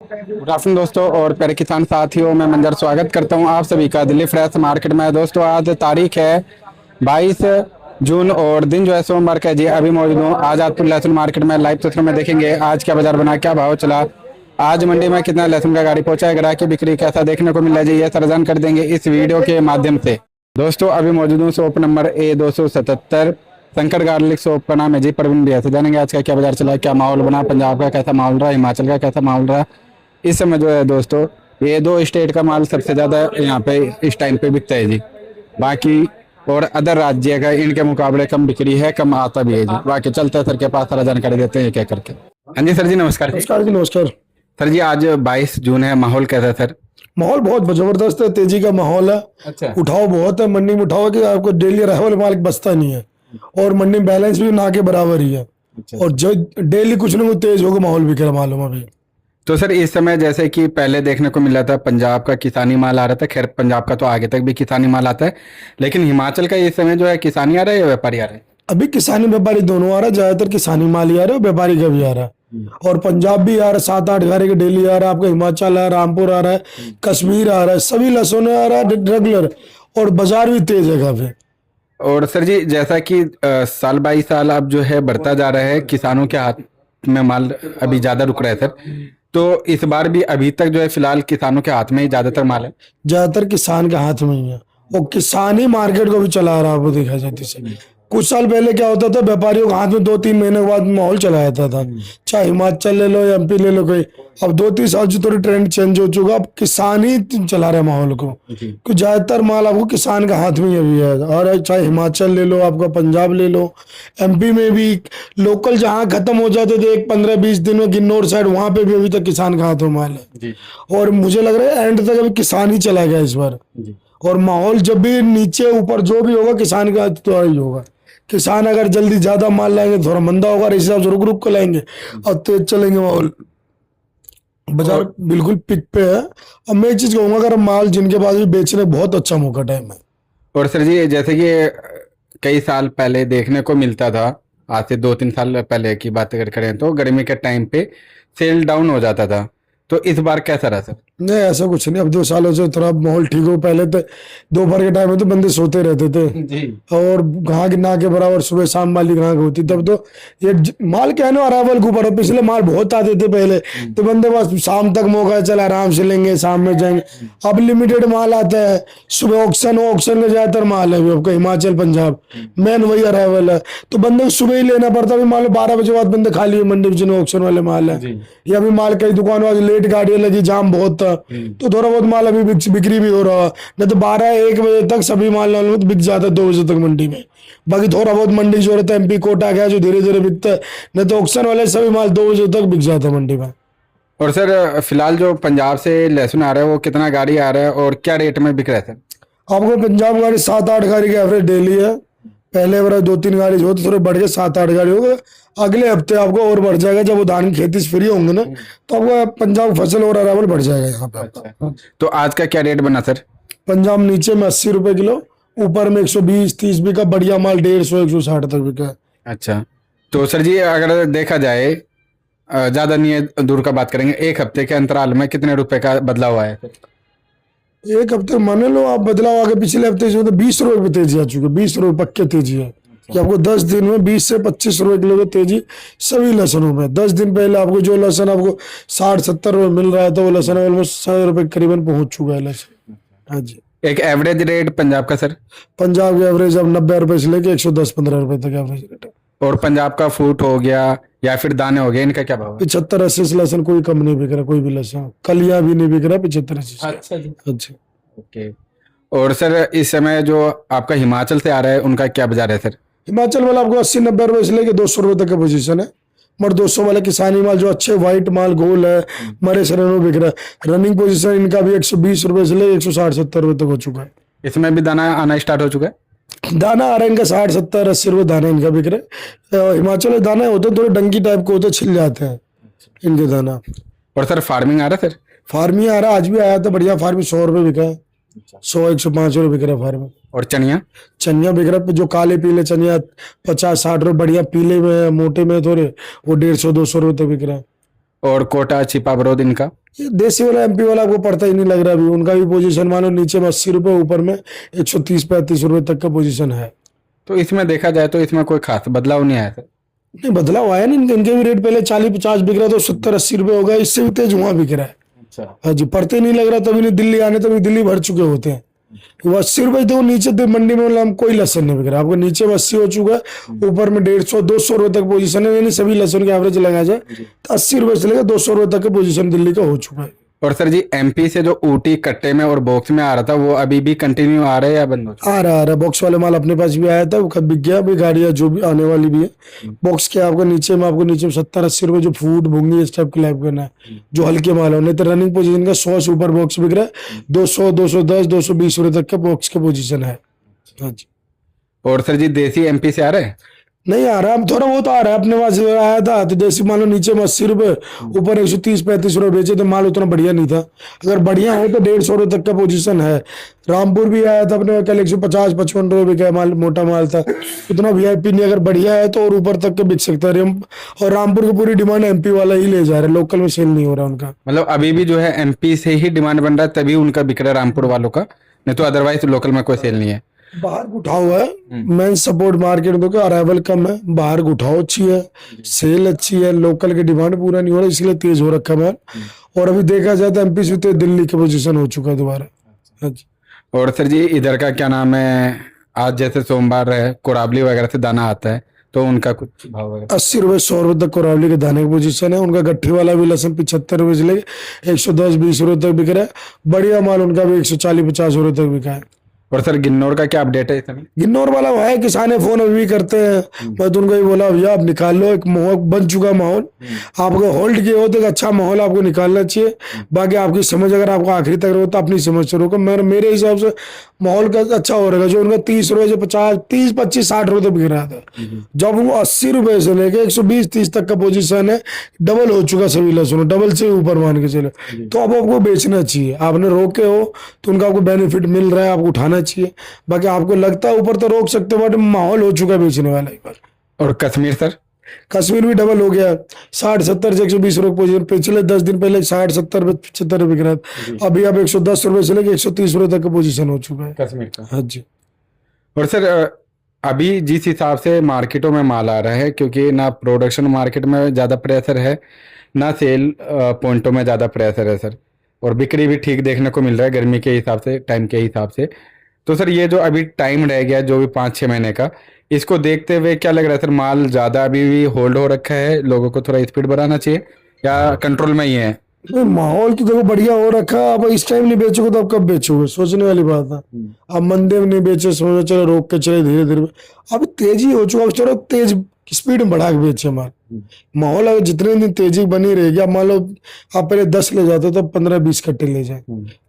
Good afternoon दोस्तों और प्यारे किसान साथियों, मैं मंजर स्वागत करता हूं आप सभी का दिल्ली फ्रेश मार्केट में। दोस्तों आज तारीख है 22 जून और दिन जो है सोमवार का जी। अभी मौजूद हूँ आजादपुर लहसुन मार्केट में। लाइव तस्वीर में देखेंगे आज क्या बाजार बना, क्या भाव चला, आज मंडी में कितना लहसुन का गाड़ी पहुंचा है, ग्राहक की बिक्री कैसा देखने को मिल रहा है जी, ये सारा जानकारी कर देंगे इस वीडियो के माध्यम से। दोस्तों अभी मौजूद हूँ shop number A277 Shankar garlic shop का नाम है जी। प्रवीण भैया से जानेंगे आज का क्या बाजार चला, क्या माहौल बना, पंजाब का कैसा माहौल रहा, हिमाचल का कैसा माहौल रहा। इस समय जो है दोस्तों ये दो स्टेट का माल सबसे ज्यादा यहाँ पे इस टाइम पे बिकता है जी। बाकी और अदर राज्य का इनके मुकाबले कम बिक्री है, कम आता भी है जी। बाकी चलते हैं सर के पास, सारा जानकारी देते हैं क्या करके। हाँ जी सर जी, नमस्कार। नमस्कार जी, नमस्कार। सर जी आज 22 जून है, माहौल कैसा है सर? माहौल बहुत जबरदस्त है, तेजी का माहौल है। अच्छा। उठाव बहुत है मंडी में, उठाव कि आपको डेली अराइवल माल बचता नहीं है और मंडी में बैलेंस भी ना के बराबर ही है। और जो डेली कुछ ना कुछ तेज होगा माहौल बिक रहा मालूम अभी। तो सर इस समय जैसे कि पहले देखने को मिला था पंजाब का किसानी माल आ रहा था, खैर पंजाब का तो आगे तक भी किसानी माल आता है, लेकिन हिमाचल का इस समय जो है किसानी आ रहा है या व्यापारी आ रहे हैं? अभी किसानी व्यापारी दोनों आ रहा है, ज्यादातर किसानी माल ही आ रहा है, व्यापारी का भी आ रहा है। और पंजाब भी आ रहा है, 7-8 गाड़ी के डेली आ रहा है। आपका हिमाचल है, रामपुर आ रहा है, कश्मीर आ रहा है, सभी लहसुन आ रहा है रेगुलर। और बाजार भी तेज है काफी। और सर जी जैसा कि साल बाई साल अब जो है बढ़ता जा रहा है, किसानों के हाथ में माल अभी ज्यादा रुक रहा है सर, तो इस बार भी अभी तक जो है फिलहाल किसानों के हाथ में ही ज्यादातर माल है? ज्यादातर किसान के हाथ में ही है और किसान ही मार्केट को भी चला रहा है। वो देखा जाती है, कुछ साल पहले क्या होता था, व्यापारियों के हाथ में 2-3 महीने के बाद माहौल चला जाता था। चाहे हिमाचल ले लो या MP ले लो कोई। अब 2-3 साल से थोड़ी ट्रेंड चेंज हो चुका, अब किसान ही चला रहे माहौल को। क्योंकि ज्यादातर माल आपको किसान के हाथ में ही अभी है। और चाहे हिमाचल ले लो, आपका पंजाब ले लो, MP में भी लोकल जहाँ खत्म हो जाते थे 15-20 दिन में किन्नौर साइड, वहां पे भी अभी तक किसान के हाथ में माल है। और मुझे लग रहा है एंड तक अभी किसान ही चला गया इस बार। और माहौल जब भी नीचे ऊपर जो भी होगा किसान का तो ही होगा। किसान अगर जल्दी ज्यादा माल लाएंगे थोड़ा मंदा होगा, इस हिसाब से रुक रुक कर लाएंगे और तेज चलेंगे माहौल। बाजार बिल्कुल पिक पे है। अब मैं एक चीज कहूंगा, अगर माल जिनके पास भी बेचने बहुत अच्छा मौका टाइम है। और सर जी जैसे कि कई साल पहले देखने को मिलता था, आज से 2-3 साल पहले की बात अगर करें तो गर्मी के टाइम पे सेल डाउन हो जाता था, तो इस बार कैसा रहा सर? नहीं ऐसा कुछ नहीं, अब 2 सालों से थोड़ा माहौल ठीक हो। पहले तो दोपहर के टाइम में तो बंदे सोते रहते थे जी। और ग्राहक ना के बराबर सुबह शाम वाली ग्राहक होती। तब तो ये माल क्या है ना, अरावल के ऊपर हो। पिछले माल बहुत आते थे पहले, तो बंदे बस शाम तक मौका है, चल आराम से लेंगे, शाम में जाएंगे। अब लिमिटेड माल आता है, सुबह ऑक्शन का ज्यादातर माल है आपका हिमाचल पंजाब मेन वही अरावल है, तो बंदे को सुबह ही लेना पड़ता है। मान लो 12 बजे बाद बंदे खाली है मंडी में, ऑक्शन वाले माल है। या अभी माल कई दुकानों आज लेट गाड़ियां लगी, जाम बहुत था, तो थोड़ा बहुत माल अभी बिक्री भी हो रहा है। नहीं तो 12-1 बजे तक सभी माल तो बिक जाता है, 2 बजे तक मंडी में। बाकी थोड़ा बहुत मंडी जो रहता है MP कोटा गया जो धीरे धीरे बिकता है, नहीं तो ऑक्शन वाले सभी माल 2 बजे तक बिक जाता है मंडी में। और सर फिलहाल जो पंजाब से लहसुन आ रहा है वो कितना गाड़ी आ रहा है और क्या रेट में बिक रहा है सर? आपको पंजाब गाड़ी 7-8 गाड़ी की एवरेज डेली है। पहले बार 2-3 गाड़ी जो थोड़े बढ़ के 7-8 गाड़ी हो गए। अगले हफ्ते आपको और बढ़ जाएगा, जब वो धान की खेती से फ्री होंगे ना, तो आपका पंजाब फसल और अरावल बढ़ जाएगा यहाँ पे। अच्छा। तो आज का क्या रेट बना सर? पंजाब नीचे में 80 रुपए किलो, ऊपर में 120-130 बिका। बढ़िया माल 150-160 तक बिका। अच्छा। तो सर जी अगर देखा जाए, ज्यादा नहीं है दूर का बात करेंगे, एक हफ्ते के अंतराल में कितने रुपए का बदलाव आया है? एक हफ्ते मान लो आप बदलाव आगे, पिछले हफ्ते से तो 20 रुपए पे तेजी आ चुकी है। 20 रुपए पक्के तेजी है कि आपको 10 दिन में 20 से 25 रुपए किलो की तेजी सभी लहसुनों में। 10 दिन पहले आपको जो लहसुन आपको 60-70 रुपए मिल रहा है, तो वो लहसुन ऑलमोस्ट 100 रुपए करीबन पहुंच चुका है लहसुन। हाँ जी। एक एवरेज रेट पंजाब का सर? पंजाब की एवरेज अब 90 रुपए से लेके 110-15 रुपए तक एवरेज रेट है। और पंजाब का फूट हो गया या फिर दाने हो गए, इनका क्या भाव है? 75-80 से लहसुन कोई कम नहीं बिक रहा, कोई भी लहसुन कलियां भी नहीं बिक रहा 75-80 से। अच्छा जी। अच्छा। ओके। और सर इस समय जो आपका हिमाचल से आ रहा है उनका क्या बाजार है सर? हिमाचल वाला आपको 80-90 रुपए से लेके 200 रुपए तक का पोजीशन है। मगर 200 वाले किसानी माल जो अच्छे व्हाइट माल गोल है मरे सरे में बिक रहा है। रनिंग पोजीशन इनका भी 120 रुपए से लेके 160-70 रुपए तक हो चुका है। इसमें भी दाना आना स्टार्ट हो चुका है? दाना आ रहा है इनका 60-70-80 रुपए दाना इनका बिक रहा है। हिमाचल में दाना होते हैं थोड़े डंकी टाइप के होते हैं, छिल जाते हैं इनके दाना। और सर फार्मिंग आ रहा है सर? फार्मी आ रहा है, आज भी आया था बढ़िया फार्मी, 100 रुपए बिका है। 100-105 रुपए बिक रहा है फार्मी। और चनिया? चनिया बिक रहा है, जो काले पीले चनिया 50-60 रुपए, बढ़िया पीले में मोटे में थोड़े वो 150-200 रुपए तक बिक रहा है। और कोटा छिपा बरोद इनका? ये देसी वाला एमपी वाला आपको पड़ता ही नहीं लग रहा अभी। उनका भी पोजीशन मानो नीचे में 80 रुपए, ऊपर में 130-35 रुपए तक का पोजीशन है। तो इसमें देखा जाए तो इसमें कोई खास बदलाव नहीं आया सर? नहीं बदलाव आया नहीं, इनके भी रेट पहले 40-50 बिक रहा तो 70-80 रुपए हो गया, इससे भी तेज वहां बिक रहा है। अच्छा। हाँ जी, पड़ते नहीं लग रहा तभी नहीं दिल्ली आने, तभी दिल्ली भर चुके होते हैं। वो 80 रुपए तो नीचे तो मंडी में मतलब कोई लहसुन नहीं बिक रहा आपको, नीचे में 80 हो चुका है, ऊपर में 150-200 रुपए तक पोजीशन है। यानी सभी लहसुन के एवरेज लगाया जाए तो 80 रुपए से लेकर 200 रुपए तक का पोजीशन दिल्ली का हो चुका है। और सर जी एमपी से जो ऊटी कट्टे में और बॉक्स में आ रहा था वो अभी भी कंटिन्यू आ रहा है या बंद हो चुका आ रहा बॉक्स वाले माल अपने पास भी आया था, वो खत बिक गया। अभी गाड़ियां जो भी आने वाली भी है बॉक्स के आपको नीचे में 70-80 रुपए जो फूट भूंगी इस टाइप की लाइफ करना है, जो हल्के माल है। नहीं तो रनिंग पोजीशन का 100 से ऊपर बॉक्स बिक रहा है, 200-210-220 रुपए तक का बॉक्स का पोजीशन है। हाँ जी। है? और सर जी देसी एमपी से आ रहा है? नहीं आ रहा, अब थोड़ा बहुत आ रहा है। अपने पास आया था तो देसी माल नीचे में 80 रुपए, ऊपर 130-35 रुपए बेचे थे। माल उतना बढ़िया नहीं था, अगर बढ़िया है तो 150 रुपए तक का पोजीशन है। रामपुर भी आया था अपने कल 150-55 रुपए का माल, मोटा माल था। उतना वीआईपी नहीं, अगर बढ़िया है तो और ऊपर तक का बिक सकता है। और रामपुर की पूरी डिमांड एमपी वाला ही ले जा रहा है, लोकल में सेल नहीं हो रहा उनका। मतलब अभी भी जो है एमपी से ही डिमांड बन रहा है तभी उनका बिक रहा है रामपुर वालों का, नहीं तो अदरवाइज लोकल में कोई सेल नहीं है। बाहर का उठाव है, मेन सपोर्ट मार्केट में तो अराइवल कम है, बाहर का उठाव अच्छी है, सेल अच्छी है, लोकल की डिमांड पूरा नहीं हो रहा, इसलिए तेज हो रखा है। और अभी देखा जाए तो एमपी से तो दिल्ली की पोजीशन हो चुका है दोबारा। हाँ जी। और सर जी इधर का क्या नाम है, आज जैसे सोमवार है कोराबली वगैरह से दाना आता है तो उनका कुछ भाव वगैरह? 80 रुपए 100 रुपए तक कोरावली के दाने की पोजीशन है। उनका गट्ठी वाला भी लहसुन 75 रुपए से लेके 110-20 रुपए तक बिक रहा है। बढ़िया माल उनका भी 140-50 रुपए तक बिका है। और सर गिन्नौर का क्या अपडेट है इस समय? गिन्नौर वाला है, किसान फोन अभी भी करते हैं। मैं तो उनको ही बोला भैया आप निकाल लो, एक माहौल बन चुका माहौल, आपको होल्ड किए हो तो एक अच्छा माहौल आपको निकालना चाहिए। बाकी आपकी समझ अगर आपको आखिरी तक रहो तो अपनी समझ से रोको। मेरे हिसाब से माहौल का अच्छा हो रहेगा। जो उनका 30 रुपए से 50, 30, 25, 60 रुपए तक बिक रहा था, जब वो 80 रुपए से लेके 120-30 तक का पोजीशन है, डबल हो चुका सभी लहसुन, डबल से ऊपर मान के चलो। तो अब आपको बेचना चाहिए, आपने रोके हो तो उनका आपको बेनिफिट मिल रहा है, आपको उठाना चाहिए। बाकी आपको लगता है ऊपर तो रोक सकते हो, बट माहौल हो चुका है बेचने वाला एक बार। और कश्मीर सर? कश्मीर भी डबल हो गया, 60-70 से 120 रुपए पोजीशन। पिछले 10 दिन पहले 60-70-75 बिक रहा था, अभी अब 110 रुपए से लेके 130 रुपए तक का पोजीशन हो चुका है कश्मीर का। हाँ जी। और सर अभी जिस हिसाब से मार्केटों में माल आ रहा है, क्योंकि ना प्रोडक्शन मार्केट में ज़्यादा प्रेशर है ना सेल पॉइंटों में ज़्यादा प्रेशर है सर, और बिक्री भी ठीक देखने को मिल रहा है गर्मी के हिसाब से, टाइम के हिसाब से। तो सर ये जो अभी टाइम रह गया जो भी 5-6 महीने का, इसको देखते हुए क्या लग रहा है सर, माल ज़्यादा अभी भी होल्ड हो रखा है, लोगों को थोड़ा स्पीड बढ़ाना चाहिए या कंट्रोल में ही है? नहीं, माहौल तो देखो बढ़िया हो रखा है। अब इस टाइम नहीं बेचोगे तो अब कब बेचोगे, सोचने वाली बात है। अब मंदे में नहीं बेचे, समझो चलो रोक के चले धीरे धीरे। अब तेजी हो चुका, अब चलो तेज स्पीड में बढ़ा के बेचे माल। माहौल अगर जितने दिन तेजी बनी रहेगी, अब मान लो आप पहले 10 ले जाते तो 15-20 कट्टे ले जाए।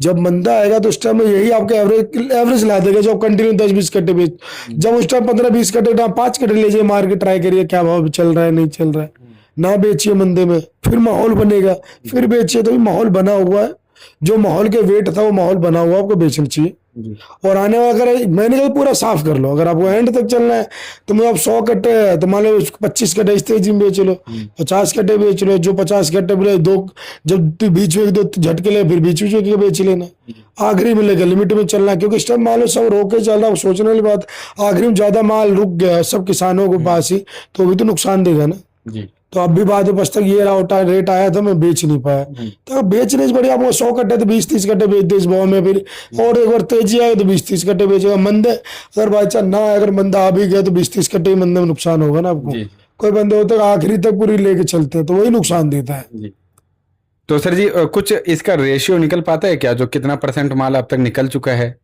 जब मंदा आएगा तो उस टाइम में यही आपके एवरेज ला देगा, जो कंटिन्यू 10-20 कट्टे बेच। जब उस टाइम 15-20 कट्टे 5 कट्टे ले जाए, मार के ट्राई करिए क्या भाव चल रहा है नहीं चल रहा है, ना बेचिए मंदे में, फिर माहौल बनेगा, फिर बेचिए। तो माहौल बना हुआ है, जो माहौल के वेट था वो माहौल बना हुआ, आपको बेचना चाहिए। और आने वाला अगर मैंने तो पूरा साफ कर लो, अगर आपको एंड तक चलना है तो मैं अब 100 कट्टे है तो मान लो 25 कट्टे इस तेजी में बेच लो, 50 कट्टे बेच लो। जो 50 कट्टे बोले दो, जब बीच में 1-2 झटके ले फिर बीच में बेच लेना, आखिरी में लेकर लिमिट में चलना। क्योंकि इस टाइम मान लो सब रोके चल रहा है, सोचने वाली बात, आखिरी में ज्यादा माल रुक गया सब किसानों के पास ही, तो भी तो नुकसान देगा ना जी। तो अब भी बाद में तक ये रेट आया था, मैं बेच नहीं पाया। तो बेचने से बढ़िया आपको 100 कट्टे तो 20-30 कट्टे बेच दे इस भाव में, फिर और एक बार तेजी आए तो 20-30 कट्टे बेचेगा। मंदे अगर बाई चांस ना, अगर मंदा आ भी गया तो 20-30 कट्टे ही मंदे में नुकसान होगा ना आपको। कोई बंदे होते आखिरी तक पूरी लेके चलते हैं तो वही नुकसान देता है जी। तो सर जी कुछ इसका रेशियो निकल पाता है क्या, जो कितना % माल अब तक निकल चुका है?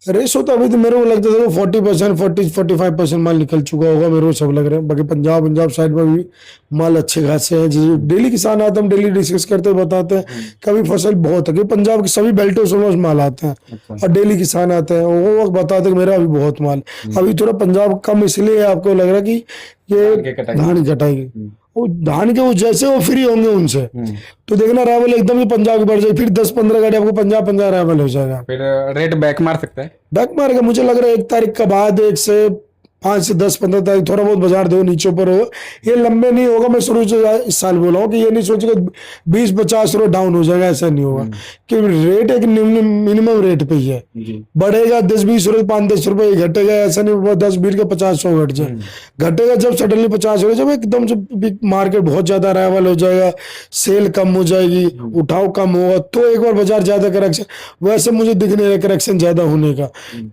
रेशो तो अभी तो मेरे को लगता है 40%, 40-45% माल निकल चुका होगा, मेरे को सब लग रहा है। बाकी पंजाब साइड में भी माल अच्छे खासे हैं। जैसे डेली किसान आते हैं, हम डेली डिस्कस करते हैं, बताते हैं कभी फसल बहुत है, क्योंकि पंजाब की सभी बेल्टों से माल आते हैं और डेली किसान आते हैं, वो वक्त बताते हैं मेरा अभी बहुत माल। अभी थोड़ा पंजाब कम इसलिए आपको लग रहा है कि ये धान की कटाई, वो धान के वो जैसे वो फ्री होंगे उनसे तो देखना रावल एकदम ही पंजाब की बढ़ जाएगी, फिर 10-15 गाड़ी आपको 50 रावल हो जाएगा, फिर रेट बैक मार सकता है। बैक मारेगा। मुझे लग रहा है 1 तारीख के बाद 1 से 5 से 10 15 तारीख थोड़ा बहुत बाजार दो नीचे ऊपर हो, ये लंबे नहीं होगा। मैं शुरू से इस साल बोला हूँ कि ये नहीं सोचेगा 20-50 रुपये डाउन हो जाएगा, ऐसा नहीं होगा। कि रेट एक मिनिमम रेट पे ही है, बढ़ेगा 10-20 रुपये 5-10 रुपये घटेगा, ऐसा नहीं होगा 10-20 के 50-100 घट जाए। घटेगा जब सडनली 50 हो, जब एकदम से मार्केट बहुत ज्यादा अराइवल हो जाएगा, सेल कम हो जाएगी, उठाव कम होगा, तो एक बार बाजार ज्यादा करेक्शन। वैसे मुझे दिख नहीं रहा करेक्शन ज्यादा होने का,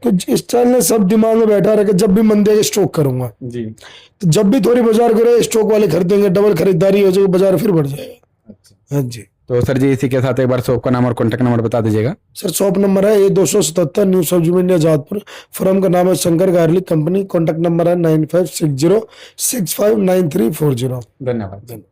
तो इस टाइम ने सब दिमाग में बैठा रखे जब भी मंदे स्टॉक करूंगा जी। तो जब भी थोड़ी बाजार करे स्टॉक वाले खरीदेंगे, डबल खरीदारी हो जाएगी, बाजार फिर बढ़ जाएगा। अच्छा। हाँ जी तो सर जी इसी के साथ एक बार शॉप का नाम और कॉन्टैक्ट नंबर बता दीजिएगा। सर, शॉप नंबर है A277 न्यू सब्जी मंडी आजादपुर। फर्म का नाम है Shankar garlic company. Contact number है 9560659340। धन्यवाद।